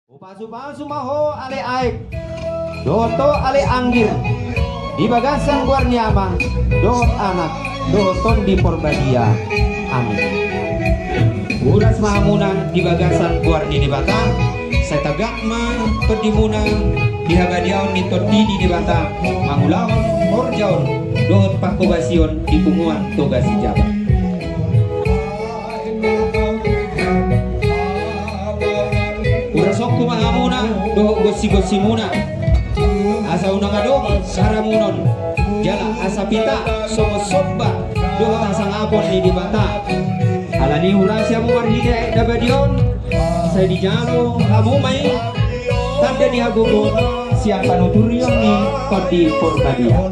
Upasu-pasu maho ale aik, doto ale anggir, di bagasan guar nyama, dot anak, doton di porbadia, amin. Uras mahamunan di bagasan guar di bata, saya tagak ma perdimunan di habadiaon ni totini di bata, mangulaon orjaon, dot pakobasion di punguan toga si jabat. Urasok mahamuna do gosi-gosi muna asa unang adong saramunon jala asa pita somo sobba do tasang apon ni di bata alani urasya mo marhide dabadion saya di jalo amu mai tanda di agogo siapa nuturion ni kodi porbadia.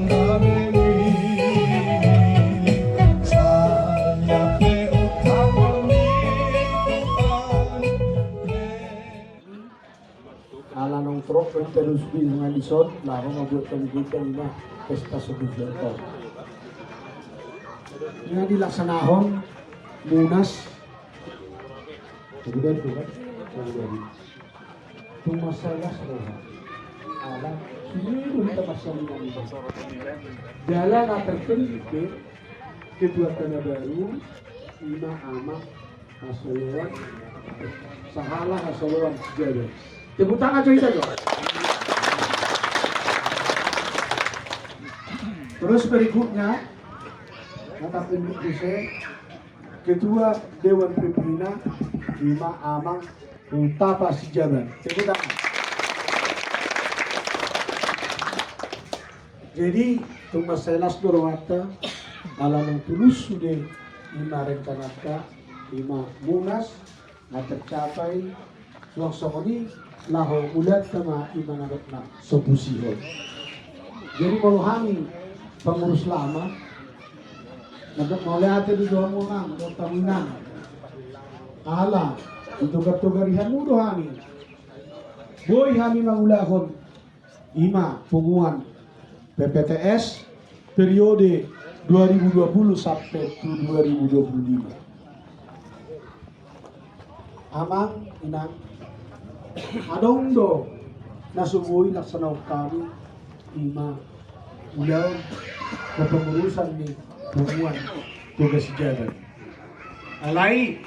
Ala nong trok yang terus di dengan disod lalu membuat pendidikan lima pesta sebuah ini dilaksanakan munas kemudian juga itu masalah serupa ala seluruh kita masalah ini jalan tertentu kedua tanah baru lima amak hasolewan sahalah hasolewan sejajar. Tepuk tangan coy saja. Terus berikutnya kata pendidik Ketua Dewan Pembina Lima Amang Utapa Sijaban. Tepuk tangan. Jadi tumas selas dorwata alam tulus sudah lima rencanaka lima munas na tercapai langsung ini laho ulat sama iman na sobusihon. Jadi kalau kami pengurus lama nagak maulihat di doa munang doa tamunan ala itu katugarihan mo do kami boy kami mangulahon ima punguan PPTS periode 2020 sampai 2025 amang inang adong do nasubuhi laksanaw kami ima ulaw kepengurusan ni hubungan tugas sejabat alai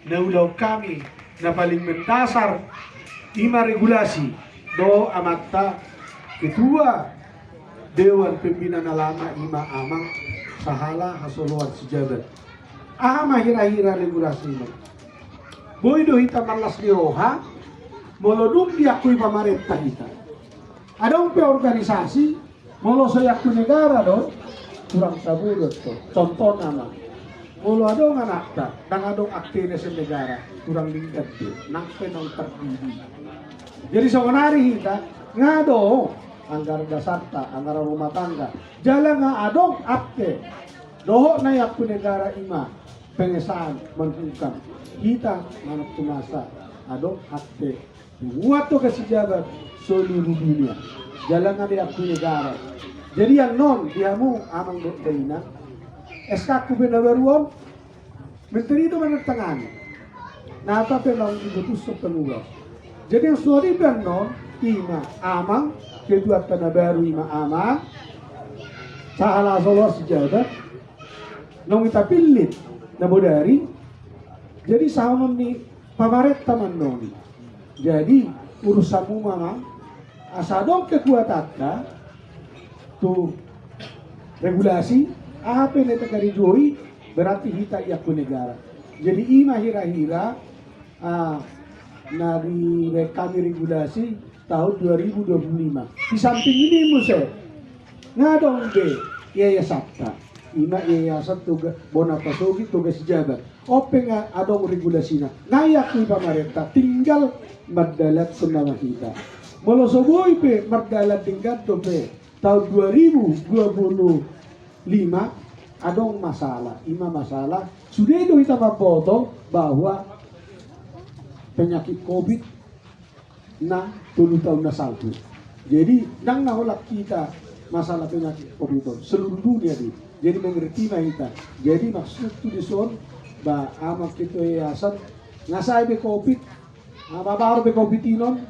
na ulaw kami na paling mendasar ima regulasi do amata ketua Dewan Pembina Nalama ima amang sahala hasuluan sejabat ama hira-hira regulasi ini boy do hita malas di roha molodum diakui pemerintah kita ada umpe organisasi molo saya aku negara do kurang sabudot to contoh nama molo adong anakta dan adong aktivis negara kurang lingkat do nang penong terdiri jadi sebenarnya kita ngado anggar dasarta anggar rumah tangga jalan nga adong akte doho na yaku negara ima pengesahan menghukam kita manuk tumasa adong akte buat to kesijabat seluruh dunia jalan ada aku negara jadi yang non diamu amang dokterina SK ku benabaruan menteri itu menentangani nah apa pelang dibutuh sepenuh jadi yang suari ben non ima amang kedua tanah baru ima amang sahala solo sejabat nong kita pilih nabo dari jadi sama nih pamaret taman noni. Jadi urusanmu mama asadong kekuatan tuh regulasi apa yang terjadi joi berarti kita iaku negara. Jadi ima hira-hira dari kami regulasi tahun 2025. Di samping ini muse ngadong be ya sabta. Ima yayasan tugas Bonapasogi tugas sejabat. Ope nga adong regulasinya. Ngayak ni pemerintah tinggal mardalat senama kita. Molosoboy pe mardalat tinggal to pe tahun 2025 adong masalah. Ima masalah sudah itu kita mapotong bahwa penyakit COVID na 10 tahun na saldo. Jadi nang nahulak kita masalah penyakit COVID seluruh dunia di. Jadi mengerti kita. Jadi maksud itu dison ba amak kita yayasan ngasai be COVID Mabaro be kompetinon.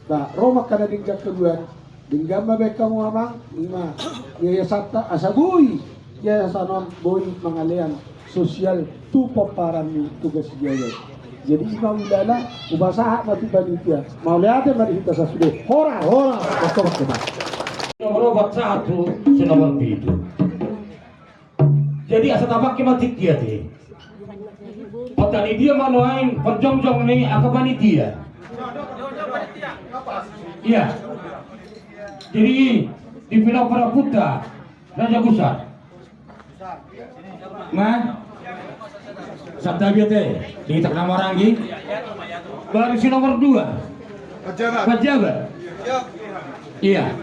Ba Roma kana ding kedua. Dinggam ba kamu amang lima. Yayasata asabuy. Yayasanon boy mangalian sosial tu paparan ni tugas jaya. Jadi imam udala ubasaha mati panitia. Mau lihat mari kita sasude. Hora betul betul. Nomor 1 sa nomor 7. Jadi asa tabak matik dia ti. Patani dia manuain perjong-jong ni aka panitia. Iya. Jadi di Pilau Paraputa Raja Gusar. Nah, sabda dia teh di tak nama rangi. Baru si nomor 2. Pejabat. Iya.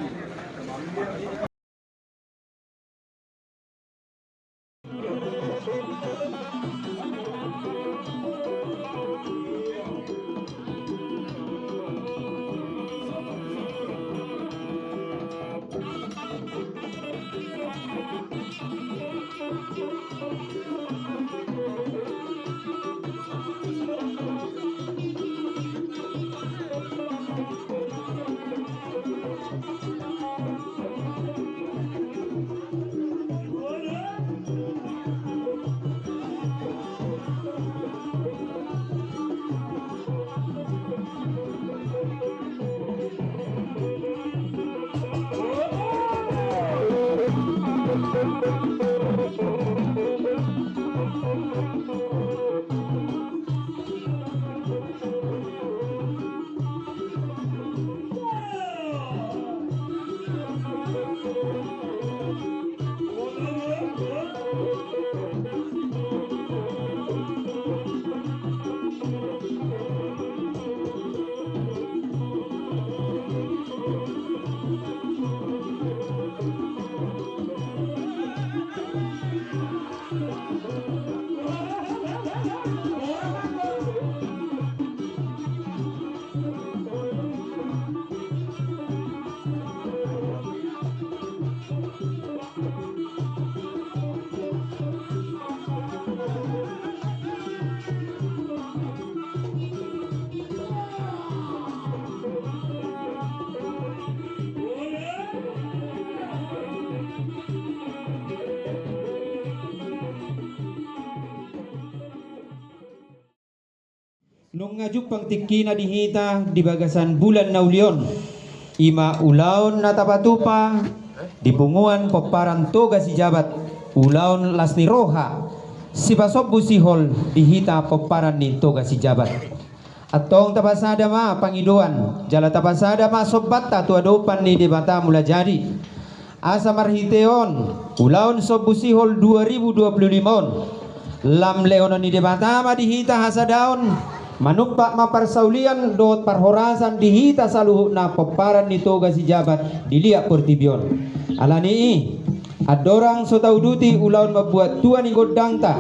Nung ngajuk pangtiki na dihita di bagasan bulan naulion. Ima ulaon na tapatupa di punguan paparan toga si jabat. Ulaon las ni roha. Si pasop busihol dihita paparan ni toga si jabat. Atong tapasada ma pangiduan. Jala tapasada ma sobat tatu adopan ni debata mula jadi. Asa marhiteon. Ulaon sob busihol 2025. Lam leonon ni debata ma dihita hasadaon. Manukpa maparsaulian dot parhorasan dihita saluhu na paparan ni toga si jabat dilia portibion. Alani adorang so tauduti ulaun mabuat tua ni godangta.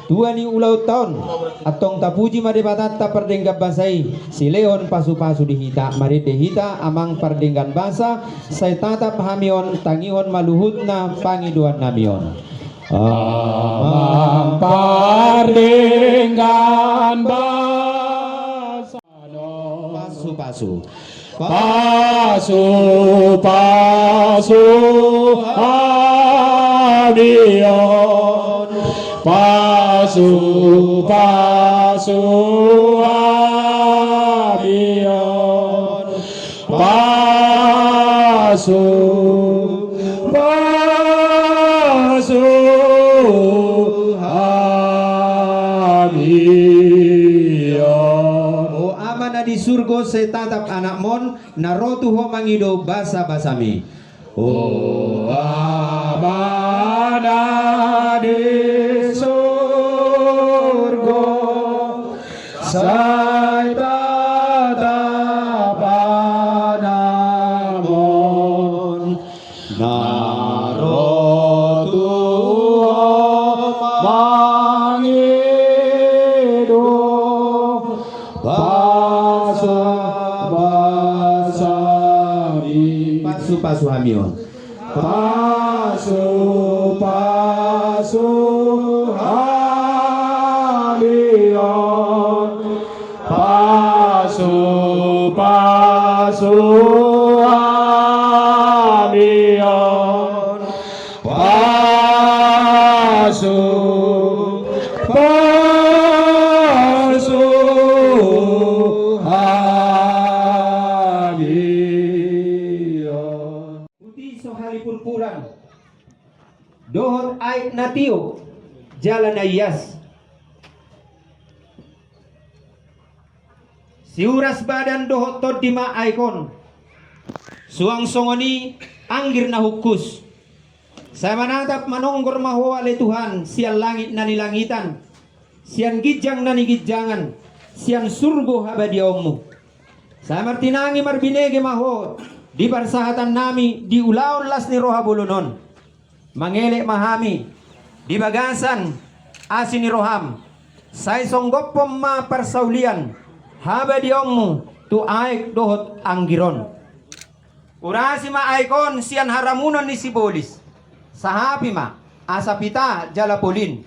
Tua ni ulau taon atong tapuji madebatata perdenggap basai si leon pasu-pasu dihita mari dehita amang perdenggan basa saya tatap hamion tangihon maluhut na pangiduan namion. Amang pardenggan basa Pasu-pasu pasu-pasu hamion pasu-pasu hamion pasu-pasu hamion. O ama na di surgo se tatap anak mon narotu ho mangido basa basami. O amana di surgo say tatapanamon narotu mangido basa-basami Pasu-pasu hamion. pasu-pasu hamion pasu pasuhamion pasuhamion Uti sohalipur pulang dohor aik natio jalan ayas siuras badan dohot tod dima aikon suang songoni anggir na hukus saya manatap manonggor mahwa le Tuhan sian langit na nilangitan sian gijang na nigijangan sian surgo habadiommu saya martinangi marbinege maho di parsahatan nami di ulaon las ni roha bulunon mangelek mahami di bagasan asin ni roham saya songgopom ma parsaulian habadiommu tu aik dohot anggiron urasi ma aikon sian haramunon ni sibolis sahapi ma asapita jalapolin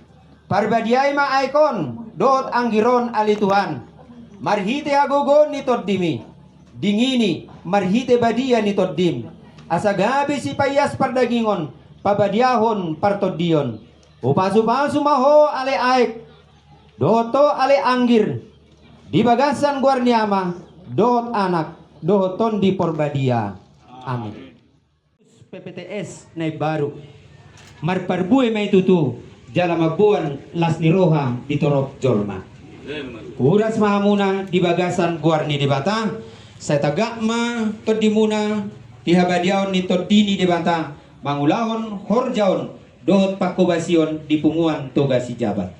parbadiay ma aikon dohot anggiron ali Tuhan marhite agogon ni toddimi dingini marhite badia ni toddim asagabi si payas pardagingon pabadiahon partodion upasu-pasu maho ale aik doto ale anggir di bagasan guarniama dohot anak dohoton di porbadia amin PPTS na baru marparbuy may tutu jala magbuan las ni roha di torok jolma kuras mahamuna di bagasan guarni di bata saya tagak ma todi muna di habadiaon ni todini di bata mangulahon horjaon dohot pakobasion di punguan tugas si jabat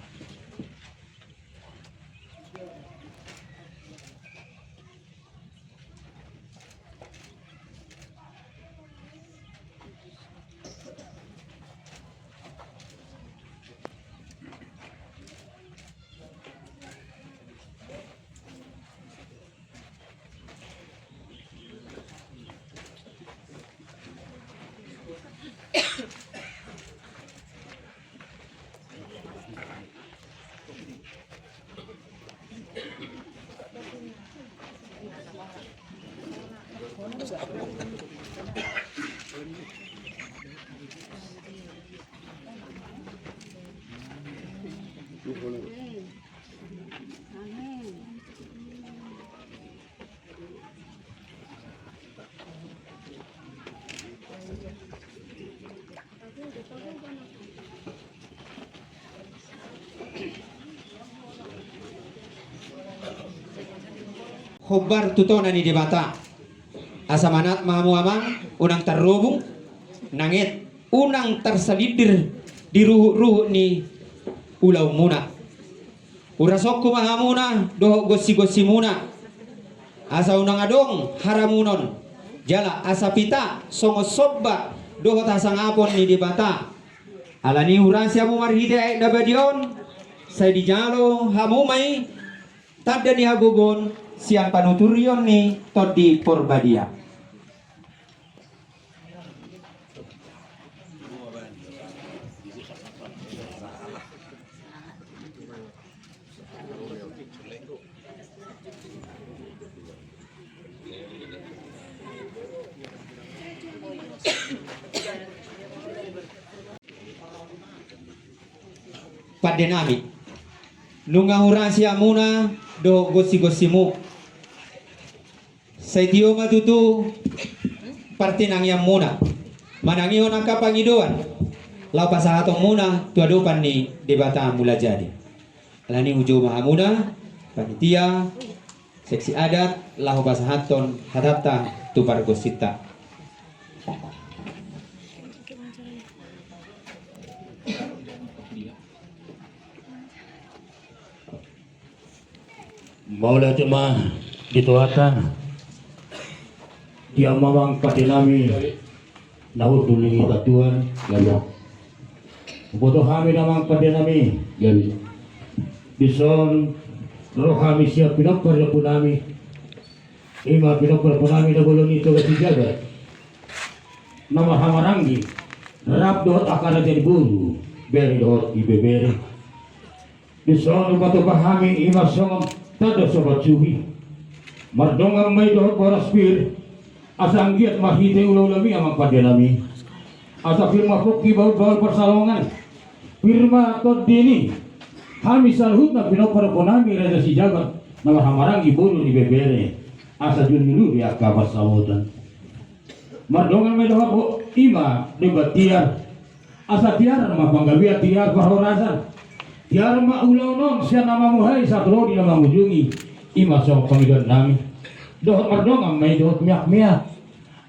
Hobar tutona ni debata asamanat mahamu amang unang terrubung nangit unang terselidir di ruh ni ulau muna urasokku mahamuna doh gosi-gosi muna asa unang adong haramunon jala asa pita songo sobba doh tasang apon ni debata alani urasya mu marhide dabadion saya dijalo hamu mai tada ni hagogon siang panuturion ni todi porbadia padenami nungahurasia muna do gosi-gosimu sa idioma tutu partinang yang muna manangion ang kapangiduan lau pasahatong muna tuadupan ni debata mula jadi alani ujo mahamuna panitia seksi adat lahu pasahaton hadapta tupar gosita Maula cuma dituata dia mamang patinami nahu duli tatuan lalu bodoh kami namang patinami yan bison roh kami siap pinapar na punami ima pinapar punami na gulong ito kasi jagat nama hamarangi rap dohot akara jadi buru beri dohot ibeberi bison bato kami ima songam tada sobat cuhi mardongang may dohot boraspir Asa anggiat mahite ulau lami amang padenami. Asa firma koki bau-bau persalongan. Firma todini. Kami salhutna pinoparponami raja si jabat. Nama hamarangi buru di bebere. Asa jun milu di akabar sawodan. Mardongan medoha ko ima debat tiar. Asa tiar ma panggawia tiar pahorasan. Tiar ma ulau non sia nama muhai satro di nama mujungi. Ima so pamidan nami. Dohot mardongan may dohot miak-miak.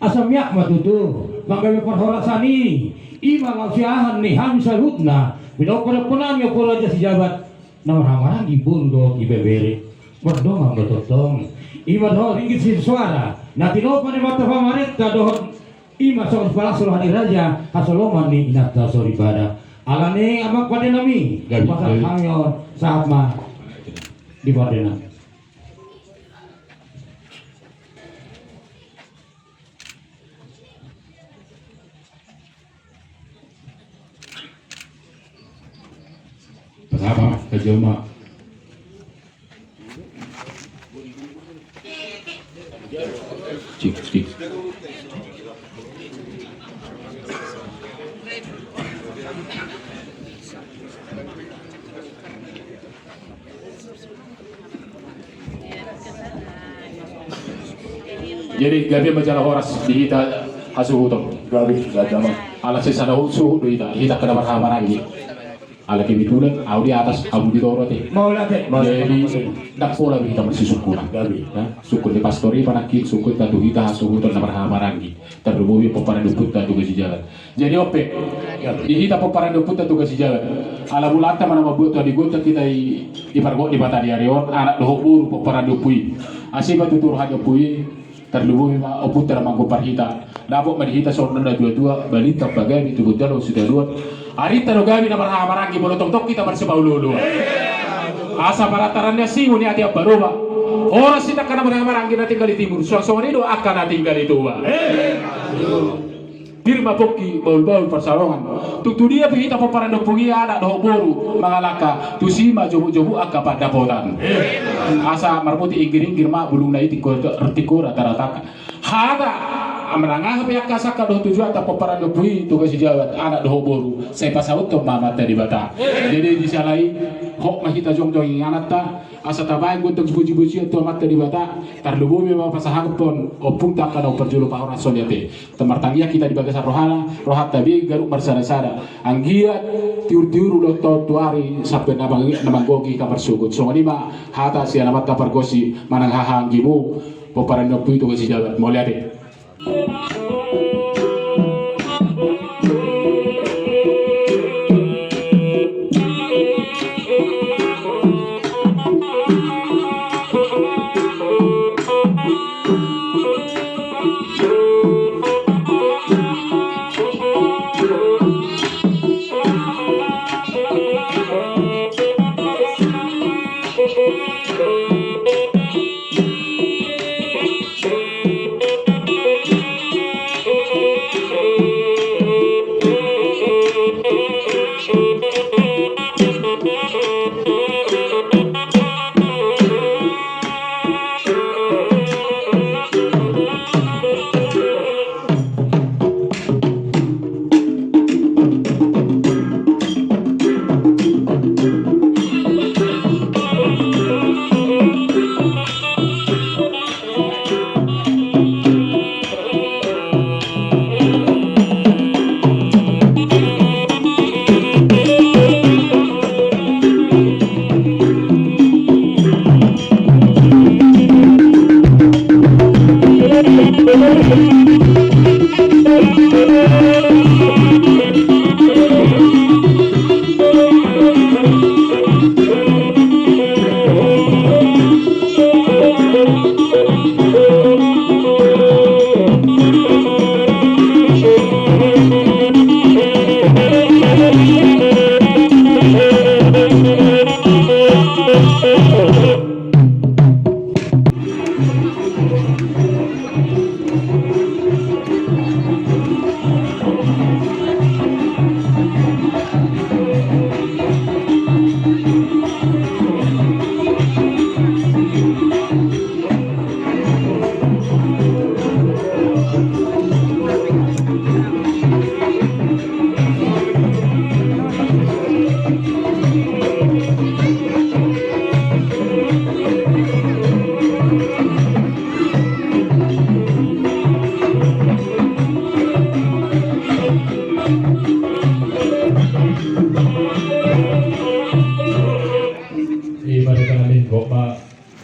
Asa miak matutu manggawe parhorasani ima ngasiahan ni ham salutna pinopona-ponami ko raja si jabat na marang di bundo ibebere mardongan betotong ima doh ringgit sin suara na tinopan ni mata pamarenta dohot ima sa palasolo ni raja hasoloman ni inata sori pada alane amak padenami pasal hanyor saat ma di padenami. Apa kejelma cik jadi gabi majalah horas dihita hasuhutom gabi gadama ala sesana usu dihita kena bersama lagi ala kibitulan au di atas abu di dorote Mau latih jadi nak pola kita masih syukur gabi syukur di pastori panaki syukur tatu kita hasuhutom na bersama lagi terlebih peparan duput tatu ke jalan jadi ope dihita peparan duput tatu ke jalan ala bulata mana mabuat di gota kita di pargo di bata di arion anak dohur peparan dupui asiba tutur haja pui terlebih oput dalam mangko parhita dapat marhita sorna da dua balita bagami tu budalo sudah dua arita no gabi na marhamaragi bolotong kita marsipaululu asa paratarannya sih uni ati baroba oras kita kana marhamaragi na tinggal di timur so ini do akan na tinggal di tua Firma poki baul-baul persalongan tu dia kita paparan dopungi anak doh boru mangalaka tu sima jobu-jobu akka pada potan asa marmuti ingir-ingir mak bulung nai tiko rata-rata hada amrangah pihak kasaka doh tujuan ta paparan dopungi tu kasi jawat anak doh boru saya pasaut to mama tadi bata jadi disalai hok mah kita jong-jong anak ta asa tabayan guntung buji-buji tu amat tadi bata tarlubu memang pasahagpon opung takkan au perjulu pa orang solyate temartangia kita di bagasan rohana rohat tabi garuk bersara-sara anggia tiur-tiur ulo tuari sampai namang gogi kamar sugut so lima hata si alamat kapar gosi manang hahanggimu poparan nopu itu kasi jabat mau lihat deh.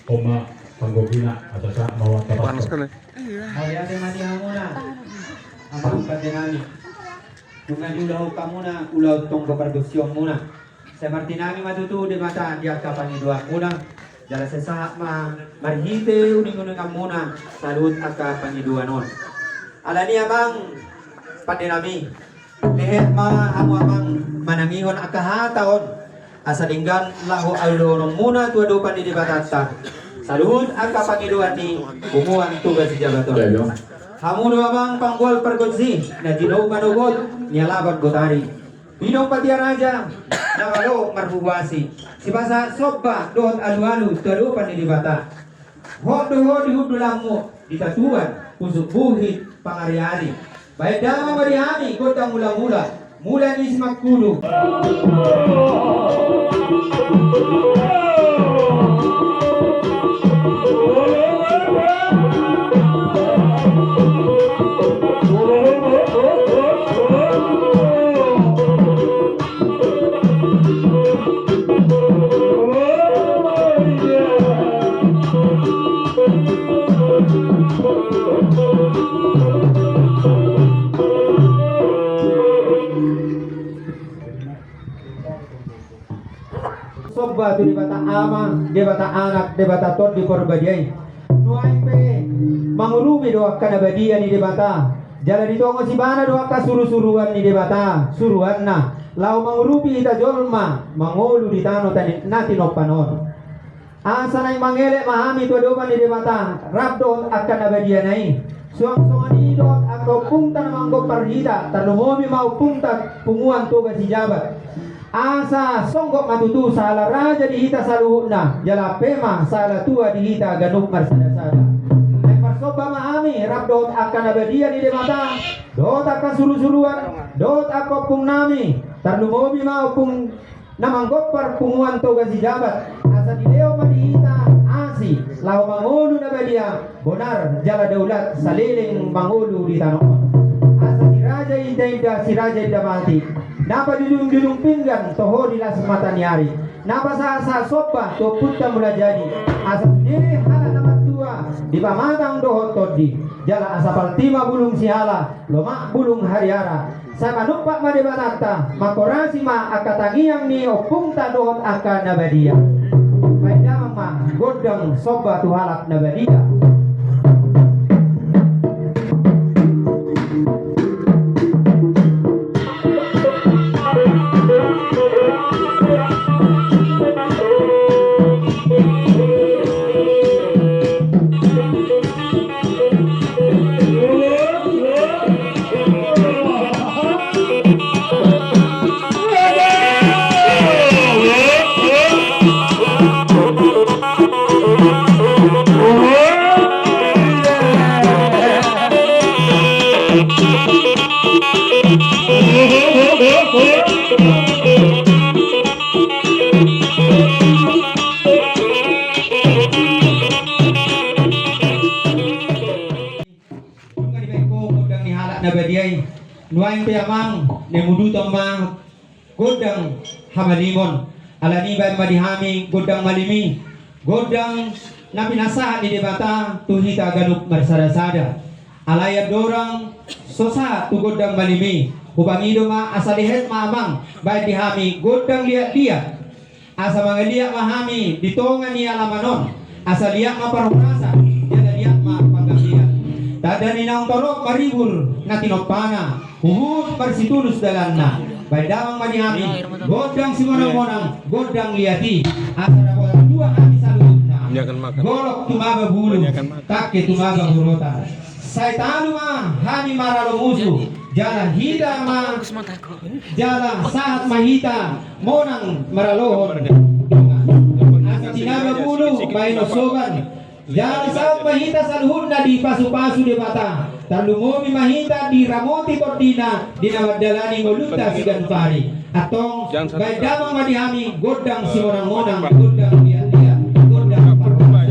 Oma panggobina asa sa mawa Panas kan ya? Kaya ada mati muna. Amang patinami. Dengan ulau kamu na ulau tong berdosyon muna. Seperti nami matutu di mata dia kapan dua muna. Jala sesahat ma marhite uning-uning muna salut aka pangidua non. Alani amang patinami. Lehet ma amo amang manangihon aka hataon. Asa dinggan lahu alorong muna tuado pan di batata. Salut aka pangidua ni kumuan tugas jabaton. Hamuno amang panggol pergotsi na jino manugod nialaban gotari. Pinong patian aja na malo marbuwasi. Si basa sobba doon alu-alu tuadupan ni dibata. Hodo dihudulamu ditatuan kusuk buhit pangari-ari. Baik dalam marihani kota mula-mula. Mula ni simakulu. Sobba tu di bata ama, di bata anak, di bata tot di korbadiai. Nuai pe mangurumi doa kana badia ni di bata. Jala di tongo si bana doa ka suru-suruan ni di bata, suruan na. Lau mangurumi ita jolma, mangolu di tano tani nati no panon. Asa nai mangele mahami tu doa ni di bata, rabdo akan badia nai. Suang ni doa ako punta na manggo parhida, talumomi mau punta punguan tugas si jabat. Asa songgok matutu sala raja dihita saluhuna jala pema sala tua dihita ganuk marsada-sada. Ay parsoba maami rabdot akan abadia ni demata dot akan suru-suruan dot ako pung nami tarlumobi mau pung namanggok par punguan toga si jabat asa dideo madihita asi lau mangulu na badia bonar jala daulat saliling mangulu di tanon asa si raja ida si raja ida mati. Napa jujung-jujung pinggan toho di las mata niari. Napa sa sopa to putta mula jadi. Asa sendiri hala nama tua di pamatang doho todi. Jala asa paltima bulung sihala lomak bulung hariara. Sama numpak made batata makorasi ma akatangiang ni opung ta dohot aka nabadia. Paidama ma godang soba tu halak nabadia. Nuain piamang nemudu tomang godang hamalimon alani bay madihami godang malimi godang napinasa di debata tuhita ganuk marsada-sada alaya dorang sosa tu godang malimi hubangido ma asalihet mamang bay dihami godang liat-liat asa mangaliak mahami ditongan ni alamanon asa liak maparunasa jada liak ma paggambian tada ninang torok maribur natinopana Uhud bersitulus dalanna badang manihami godang simonang-monang godang liati asana bola dua hati saluhna golok tumaga bulu kake tumaga hurota saitanu ma hani maralo musuh jala hida ma jala saat mahita monang maralohon asa tinaga bulu baino soban jala saat mahita saluhna di pasu-pasu di mata Talungomi mahita di ramoti kordina di nawadalani ngoluta sigan pari atong baik damang madihami godang simonang-monang godang liat-liat godang parwasa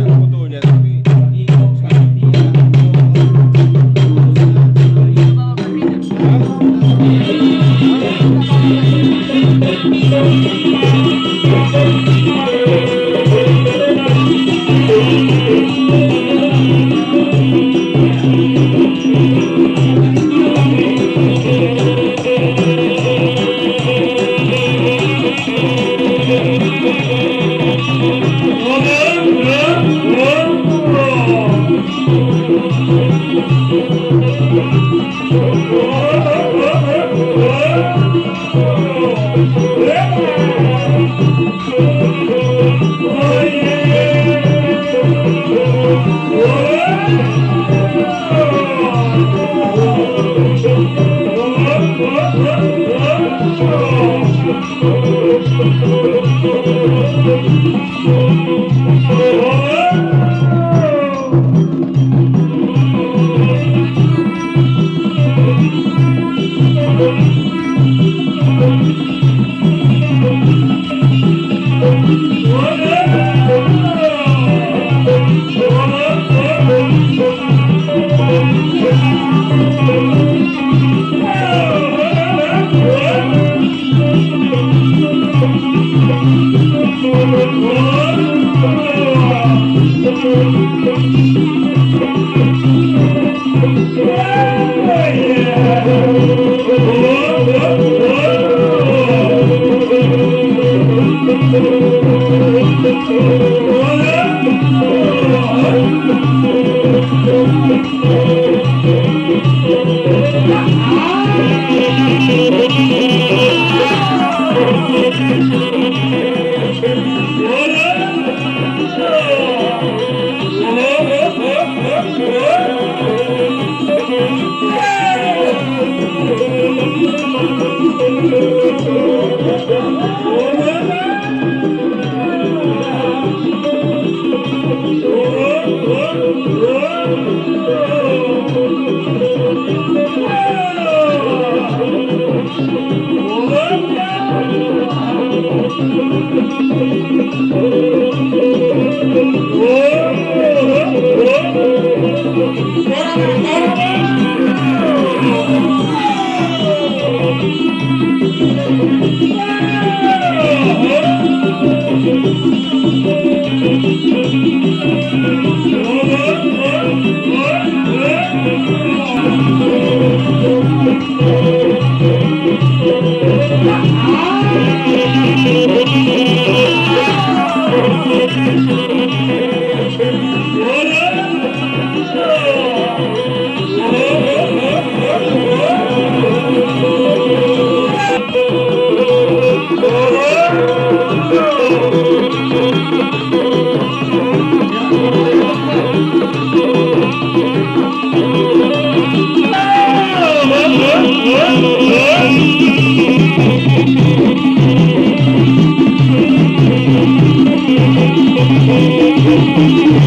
Apa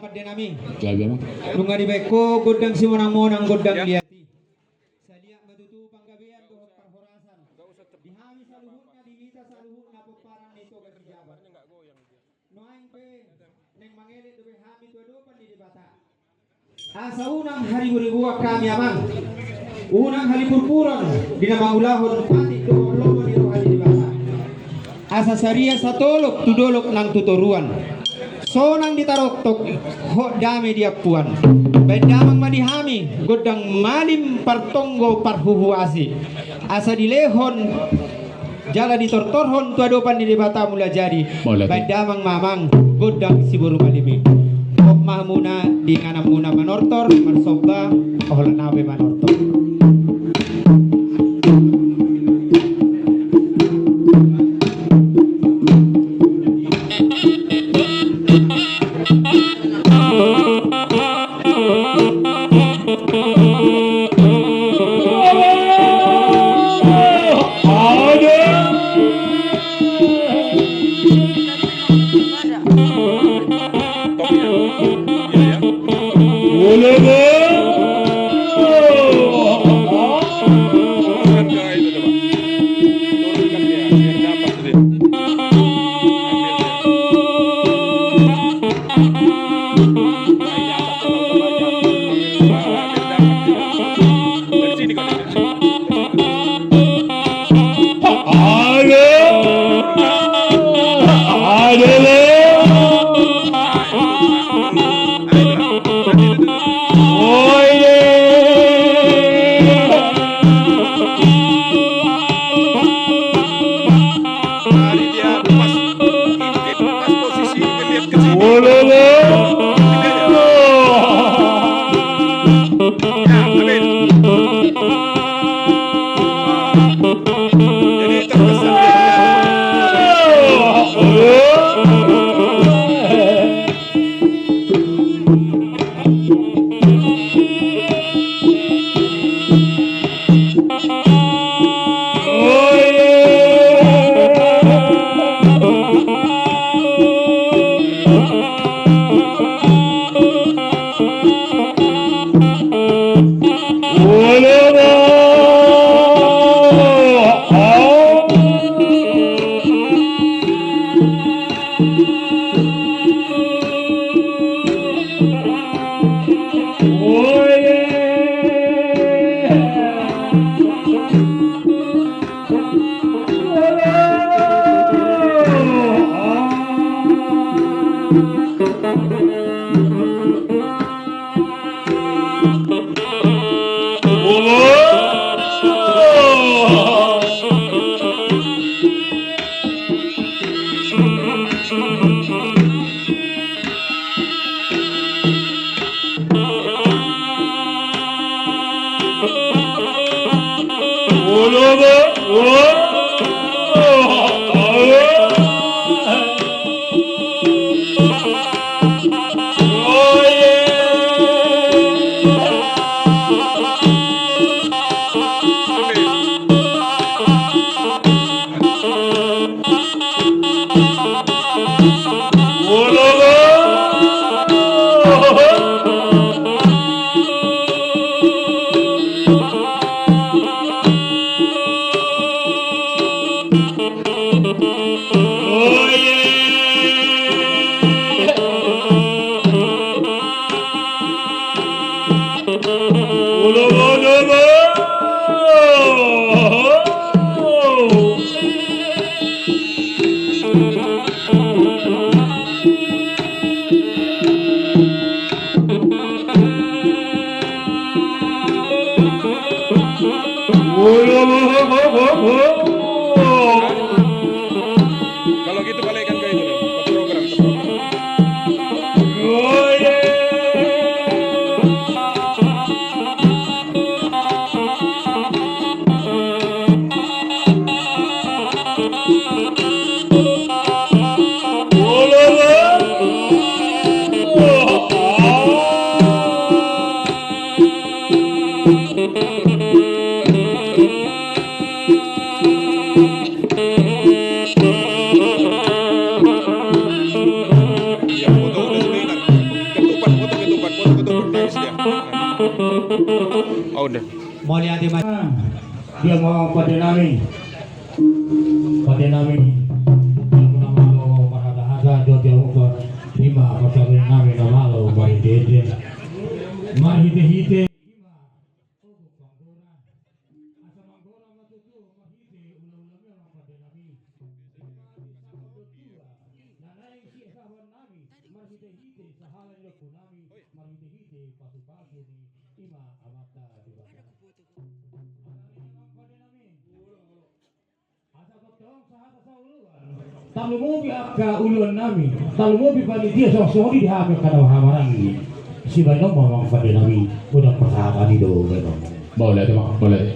dia nami? Gabi mah. Nunga di beko godang si monang-monang godang dia. Sadia matutu panggabean dohot perhorasan. Dihami saluhutna diwita saluhutna peparan nito gati jabat. Noaing pe neng mangelit dobe hami tua-duapan di bata. Asa unang hari beribuak kami amang. Unang hari purpuran dina mangulahon pati tuwa di rohani di bata. Asa saria satolok tudolok nang tutoruan. Sonang ditaroktok hok dame dia puan. Bedamang madihami godang malim partonggo parhuhuasi. Asa dilehon jala ditortorhon tuadopan di bata mula jadi. Bedamang mamang godang siburu malimi. Kok mahmuna di nganamuna manortor mansoba ohlanawe manortor. Kalau gitu Mulia di Dia mau pada nami yang nama maharaja dia ubah lima pasal nami nama lo bari dede mahite Talumobi akka ulun nami, talumobi panitia sosori dihamil kada hamarangi. Si Baino mamang pada nami, udah persahabatan itu, Baino. Boleh tuh, boleh.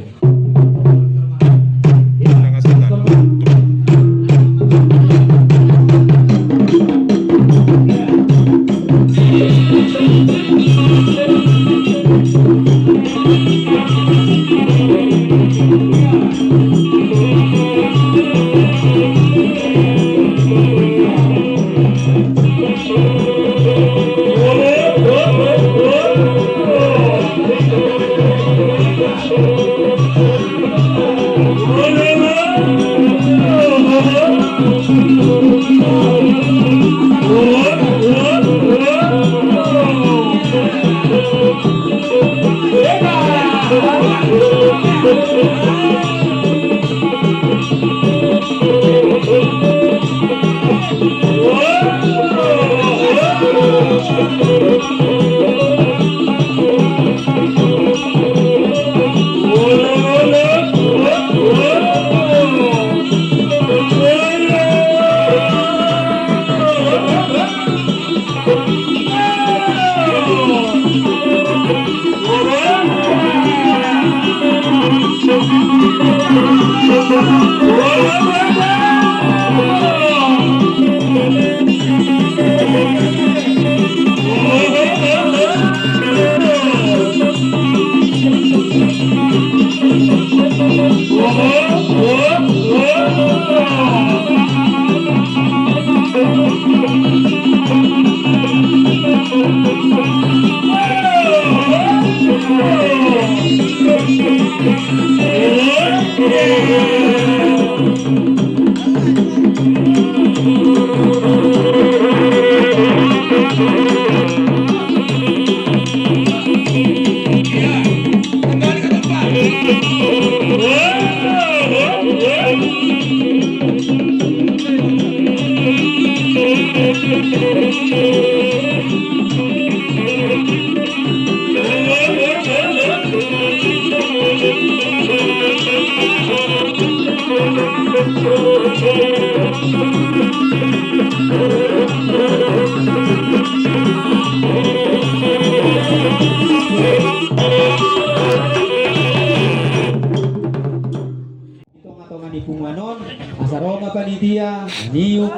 Asaroma panitia, niuk,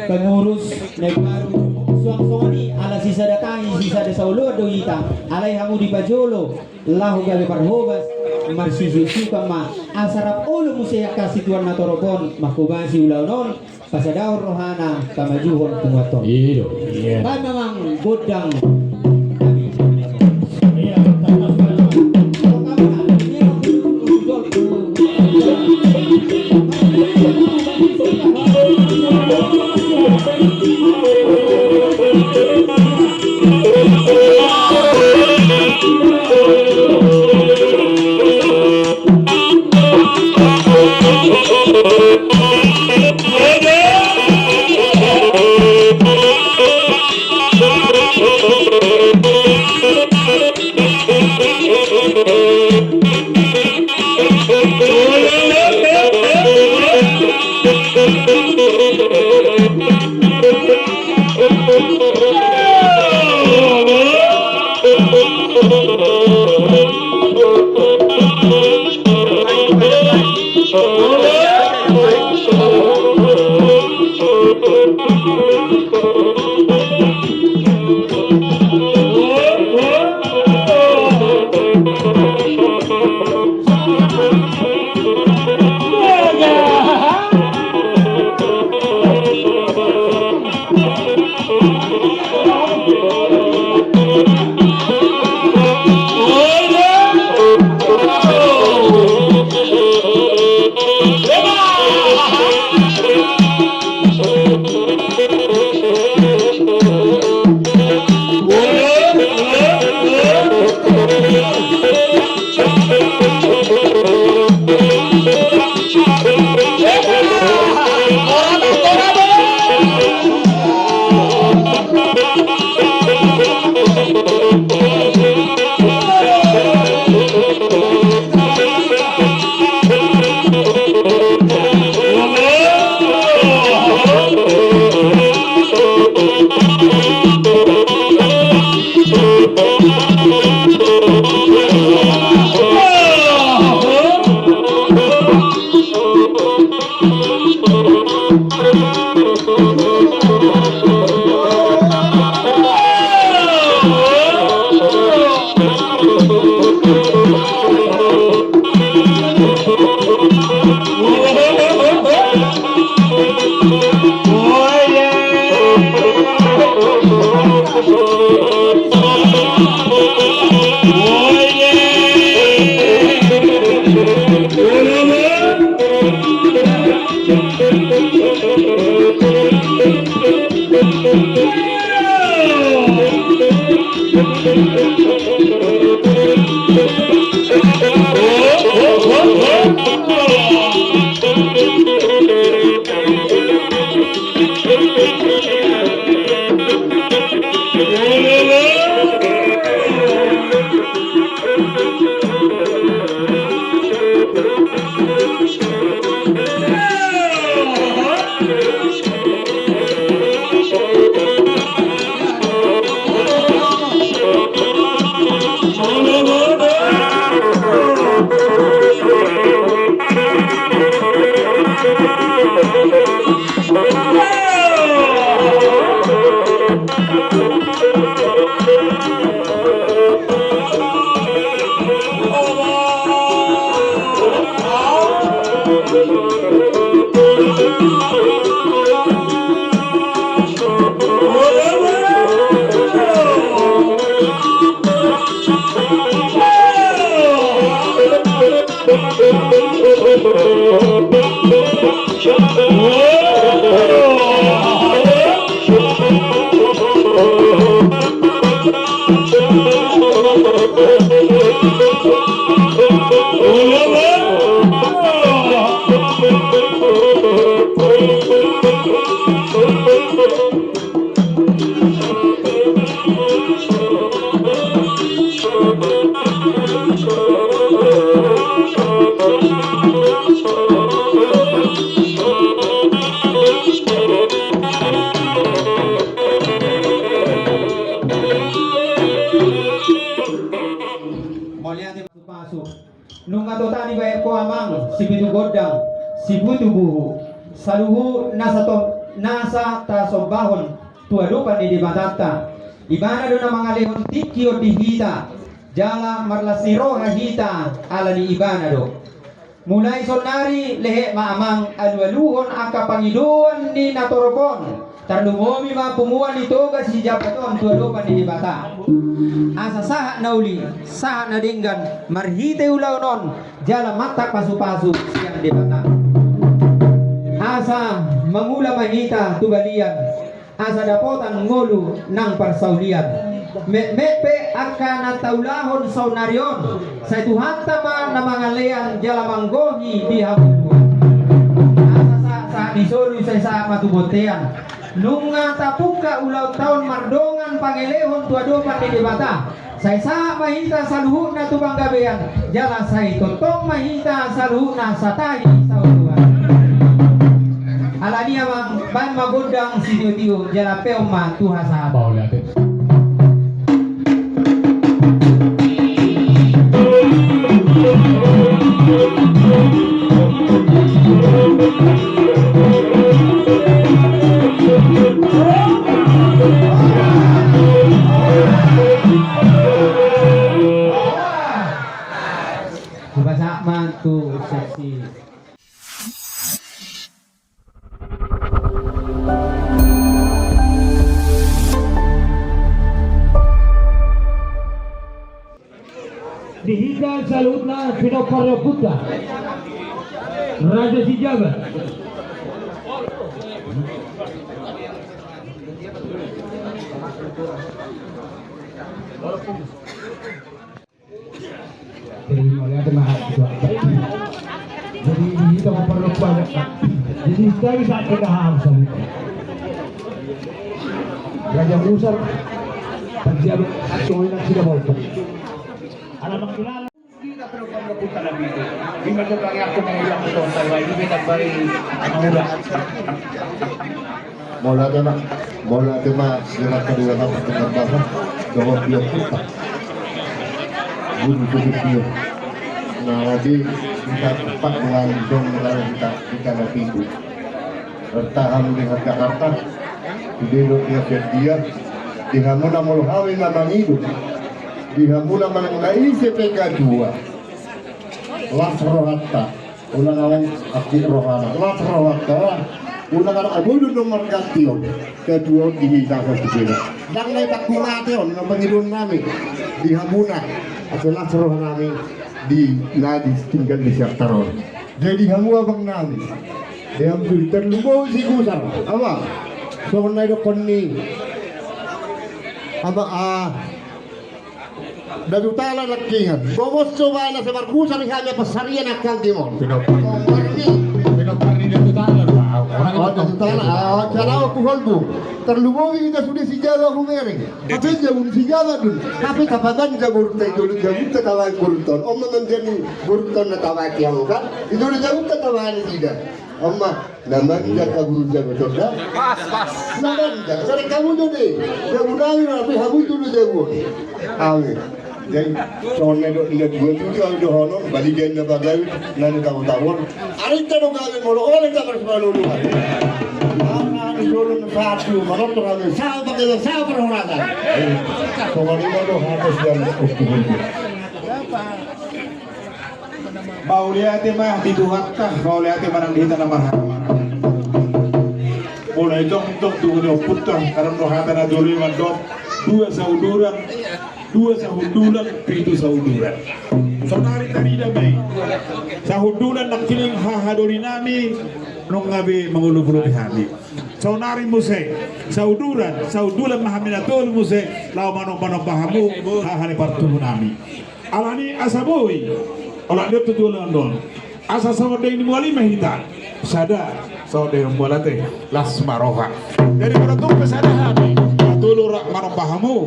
pengurus negara, suang-suangani, ala sisa datangi, sisa desa ulu doita, alai hamu di pajolo, lahu gawe parhobas, marsisi suka ma, asarap ulu musaya kasih tuan natorobon, mahkubasi ulaunon, pasadaur rohana, kamajuhon kumuaton. Iya. Kan memang godang. Oh, Nung atotani bayar ko amang si bitu godang si butu buhu saluhu nasa tasombahon tuadupan di batata ibana do na mga lehon tikyo di hita jala marlasiro hita ala di ibana do mulai sonari lehe maamang alualuhon aka pangiduan ni natorobon tardumomi ma pumuan ito si japaton tuadupan di bata asa saha nauli saha nadinggan marhite ulaw non jala matak pasu-pasu siang di bata asa mangula mahita tugalian asa dapotan ngulu ng parsaulian mepe akan taulahon saunarion sa Tuhan tama na mga lean jala manggohi di hapuluan asa sa disolu sa matubotean nung tapuka ulaw taon mardongan pangelehon tuadopan di debata say sa mahita sa luhut na tubang gabian jala say totong mahita sa luhut na sa tahi sa uluan ala niya ban magundang sinyo-tiyo jala peoma tuha sa Paul natin. Bahasa mantu seksi. Dihingga salutna Pinoparyo Buddha Raja Sijaga jadi kita perlu banyak jadi sekali saat kita harus Raja Musa terjadi soalnya sudah mau anak makilala kita perlu pembukaan lagi itu hingga sekarang aku mengulang itu saya ini kita bari mengulang Mola tema sila kedua nama dengan bahasa bahwa dia kita bunuh dia. Nah jadi kita cepat mengandung dalam kita nanti itu bertahan dengan Jakarta di Indonesia dia di hamuna mulhawi namang hidup di hamuna mengenai CPK 2 Lasrohatta ulang-ulang aktif rohana Lasrohatta ulang-ulang abudu nomor kastion kedua di Hita Sosibeda dan letak kunation ng panginoon namin di hamuna at Lasrohan namin di Nadis tinggal di Syaktaron jadi hamua bang namin diambil terlubo si kusar ama so na do konni ama dari utara lakingan bomos coba na sa markusar hanya pasarian akal dimon Pinoparni itu tangan oh dari utara cara aku holbu terlubo kita sudah sijada humere tapi jauh sijada dun tapi kapan jauh itu jauh tawa kurton om menjadi kurton na tawa kiam kan itu jauh tawa tidak Amma, namanya kabur jago coba. Pas. Namanya, sering kamu jadi. Jago nabi nabi habu dulu jago. Amin. Jadi, soalnya lihat gue tuh kalau udah honor, balik dia bagai nanti kamu tahu. Hari itu dong kalian mau oleh kabar selalu dulu. Mana di dulu satu, mana tuh kalian saya perhormatan. Soalnya itu dong harus yang ukhuwah. Mau lihat mah dituhakkah mau lihat marang dihita na marhamara mulai jong tuh do putra karena do hata na doliman do dua sahudulan pitu sahudulan sonari tadi damai sahudulan nak kiling hahadori nami nung ngabe mangulu-ulu di hati sonari musik saudulan mahaminatul musik lau manong pahamu hahani partuhu nami alani asaboy orang dia tujuan don asa sama dengan muali mahita sada sama dengan mualate las maroha dari beratung pesada hami atulu rak manong pahamu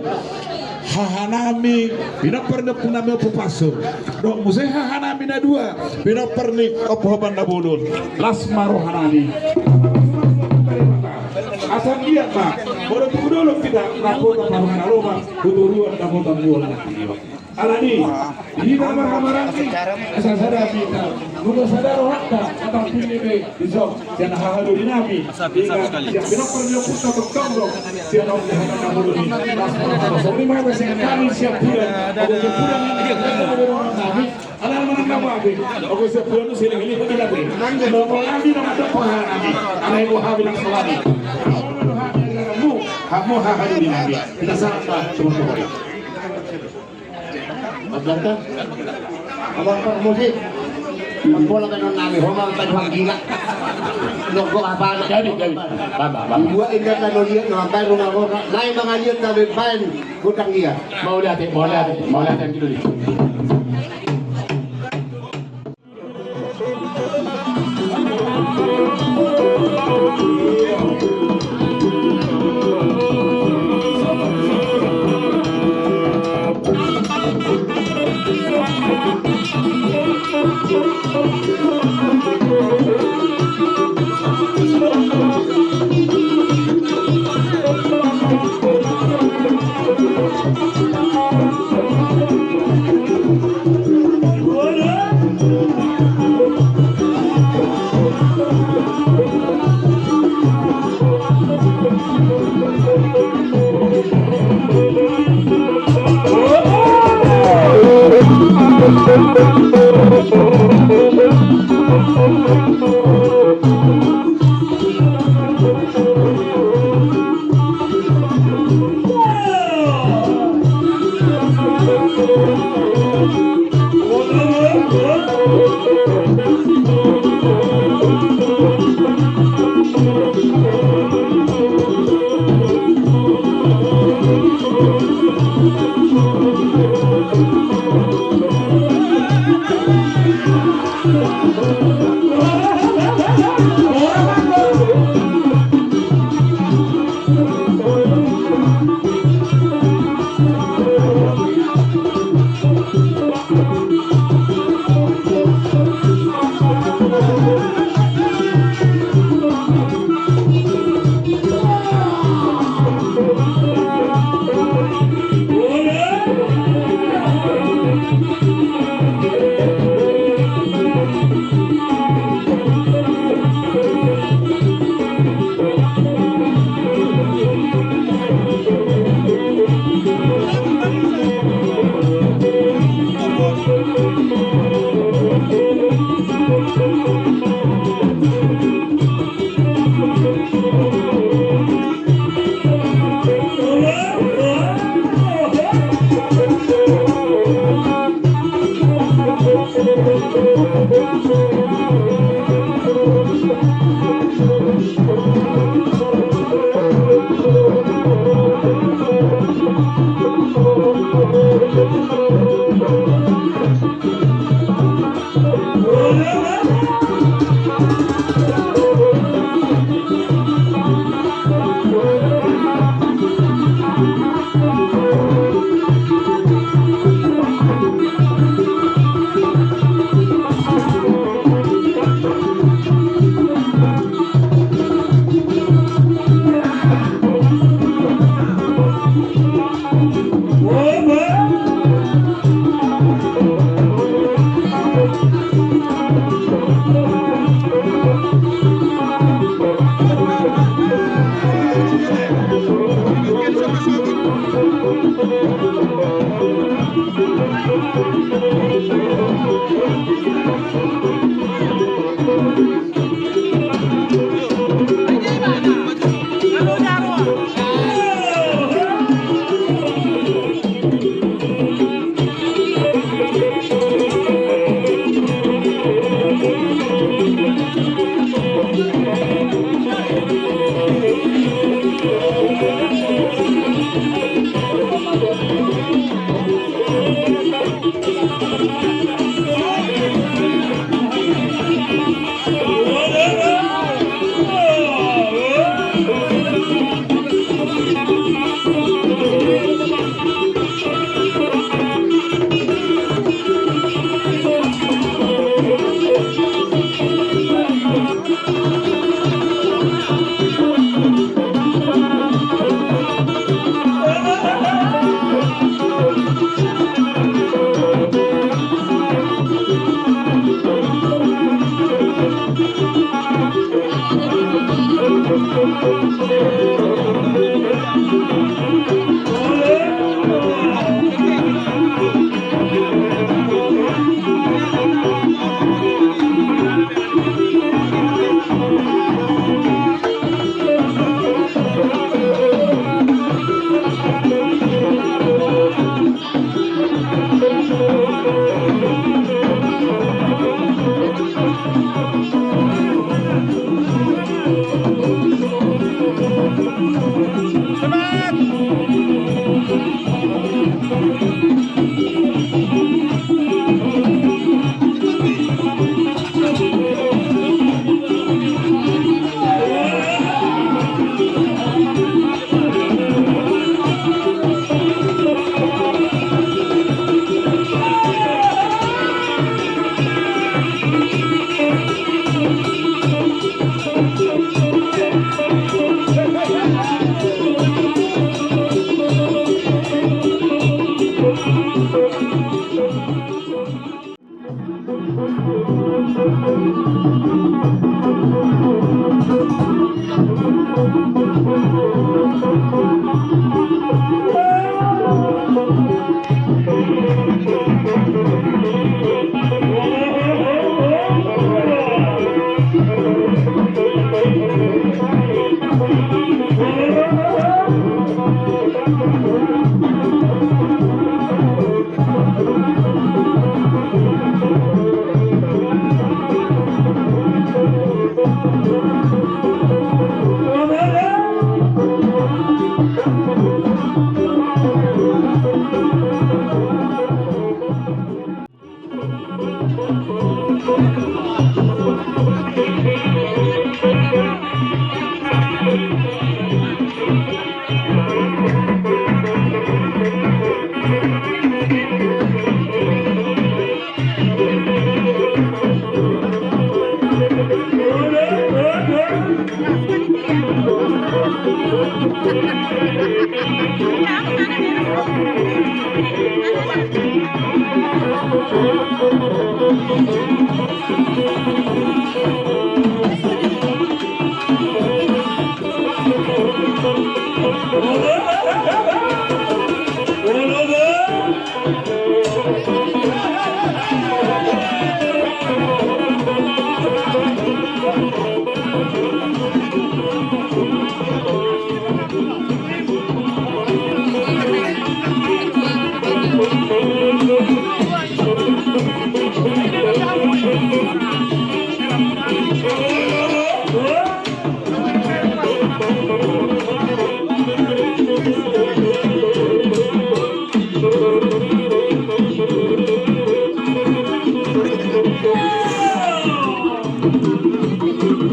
hahanami bina pernah punami pupaso dong musai hahanami na dua bina pernah opohaban na bulun las marohanami asal dia pak baru tunggu dulu kita rapotan marohan aloma buturuan rapotan bulan alani ini nama kamarani asal sadar kita bukan sadar wakta atau pilih besok dan hal-hal dinami yang benar perlu kita bertanggung siapa yang akan mengurusi seperti mana kami siap bulan aku sebulan kami alam menangkap aku sebulan itu sering ini kita beri mau kami nama depan kami anak ibu habilang selami kamu hal-hal dinami kita sangat teman-teman Maganda. Abang Pak musik. Magbola ka nun namin. Humang tanuhang gila. Logo ka pa. Jadi. Baba. Buat ingat na noliat. Nampay rumah ko. Lain mga liat na bayan. Gutang dia. Mau lihat yang dulu.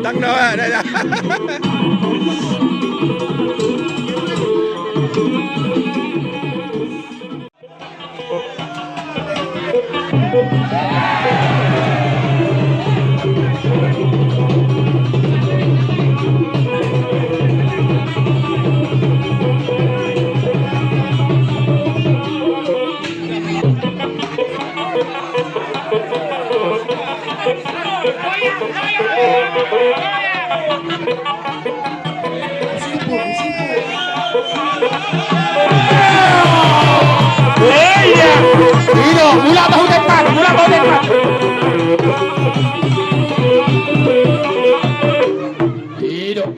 Tăng nữa đây là Sipur. Hidup, mula tahu depan, mula tahu depan. Hidup.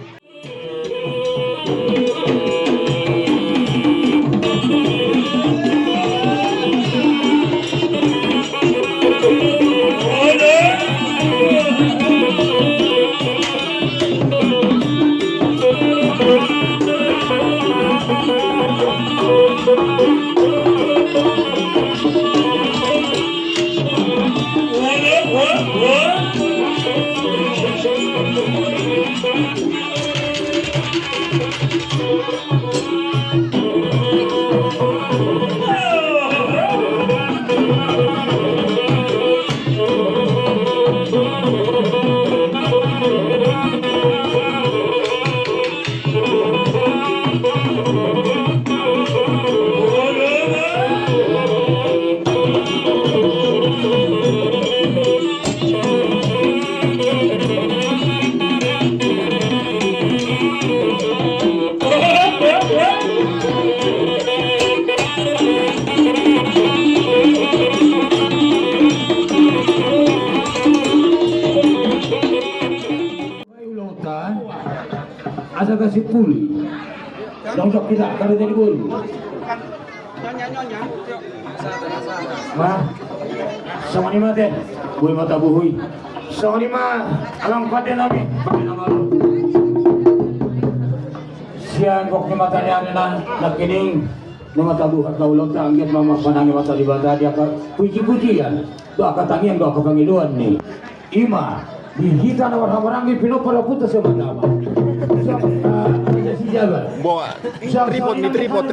Asa kasih puli. Dongkok kita kada jadi bulu. Wah, sama ni mate, buih mata buhui. Sama ni mah, alang pade nabi, pakai nama lu. Siang kok ni mata ni ada nak kining, ni mata buhat kau lontar angin mama panangi mata di banda dia ka puji-pujian. Doa katangian doa kepangiluan ni. Ima, dihita na warang-warang ni pinopara puta sa mandama. Si Jabar. Bawa tripod.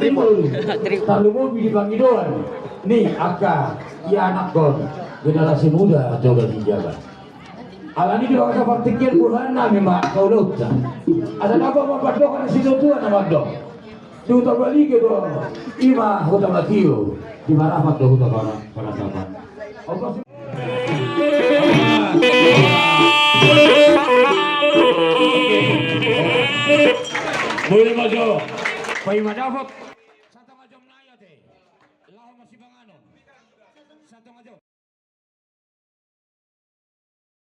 Kalau mau di Bangidoan, nih Aka, ya anak kon, generasi muda coba si Jabar. Alani di bawah partikel burhana memang kau lautan. Ada apa membantu kan si tuan nama dong. Tuh balik ke dong. Ima hutan matio. Di mana mat tuh hutan para sahabat. Apa sih? Boleh maju. Pai madafak